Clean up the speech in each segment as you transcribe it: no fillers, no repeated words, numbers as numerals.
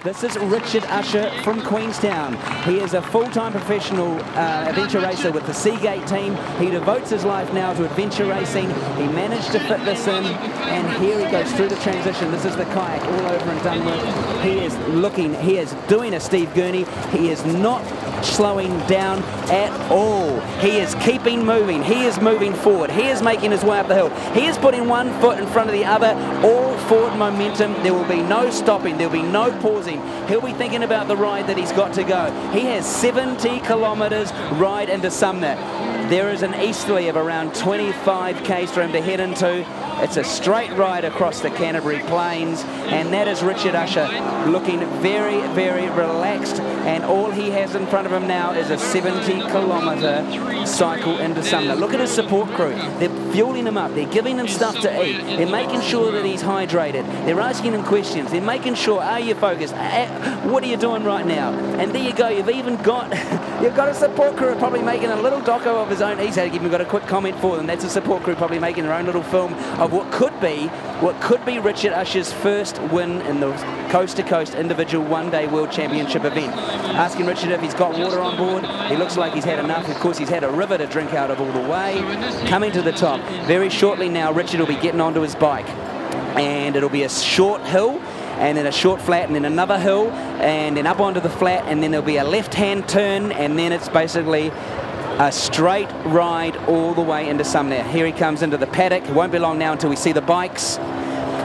This is Richard Ussher from Queenstown. He is a full-time professional adventure racer with the Seagate team. He devotes his life now to adventure racing. He managed to fit this in, and here he goes through the transition. This is the kayak all over and done with. He is doing a Steve Gurney. He is not slowing down at all. He is keeping moving. He is moving forward. He is making his way up the hill. He is putting one foot in front of the other, all forward momentum. There will be no stopping. There will be no pausing. He'll be thinking about the ride that he's got to go. He has 70 kilometres ride into Sumner. There is an easterly of around 25 k's for him to head into. It's a straight ride across the Canterbury Plains, and that is Richard Ussher looking very, very relaxed, and all he has in front of him now is a 70-kilometre cycle into Sumner. Look at his support crew. They're fueling him up. They're giving him stuff to eat. They're making sure that he's hydrated. They're asking him questions. They're making sure, are you focused? What are you doing right now? And there you go. You've even got a support crew probably making a little doco of his own. He's even got a quick comment for them. That's a support crew probably making their own little film of what could be Richard Ussher's first win in the coast-to-coast individual one-day world championship event. Asking Richard if he's got water on board. He looks like he's had enough. Of course, he's had a river to drink out of all the way. Coming to the top. Very shortly now, Richard will be getting onto his bike, and it'll be a short hill, and then a short flat, and then another hill, and then up onto the flat, and then there'll be a left-hand turn, and then it's basically a straight ride all the way into Sumner. Here he comes into the paddock. It won't be long now until we see the bikes.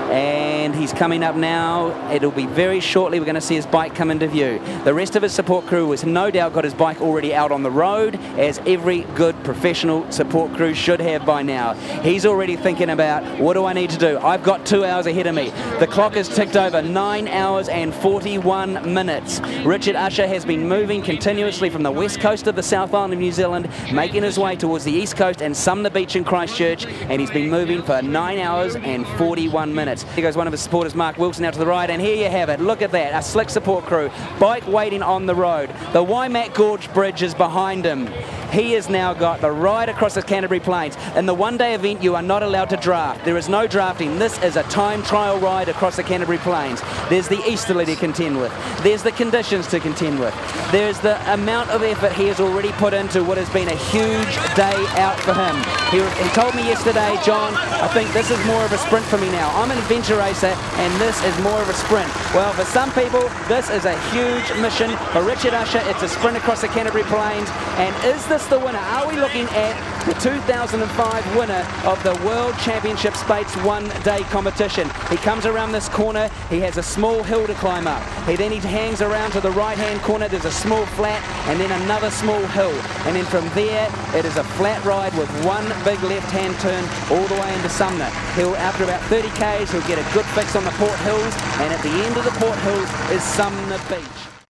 And he's coming up now. It'll be very shortly we're going to see his bike come into view. The rest of his support crew has no doubt got his bike already out on the road, as every good professional support crew should have by now. He's already thinking about, what do I need to do? I've got 2 hours ahead of me. The clock has ticked over 9 hours and 41 minutes. Richard Ussher has been moving continuously from the west coast of the South Island of New Zealand, making his way towards the east coast and Sumner Beach in Christchurch, and he's been moving for 9 hours and 41 minutes. Here goes one of his supporters, Mark Wilson, out to the right, and here you have it. Look at that, a slick support crew. Bike waiting on the road. The Waimak Gorge Bridge is behind him. He has now got the ride across the Canterbury Plains. In the one-day event, you are not allowed to draft. There is no drafting. This is a time trial ride across the Canterbury Plains. There's the easterly to contend with. There's the conditions to contend with. There's the amount of effort he has already put into what has been a huge day out for him. He told me yesterday, John, I think this is more of a sprint for me now. I'm an adventure racer, and this is more of a sprint. Well, for some people, this is a huge mission. For Richard Ussher, it's a sprint across the Canterbury Plains. And is this the winner? Are we looking at the 2005 winner of the World Championship Speights one-day competition? He comes around this corner. He has a small hill to climb up. He hangs around to the right-hand corner. There's a small flat, and then another small hill. And then from there, it is a flat ride with one big left-hand turn all the way into Sumner. After about 30 k's, he'll get a good fix on the Port Hills, and at the end of the Port Hills is Sumner Beach.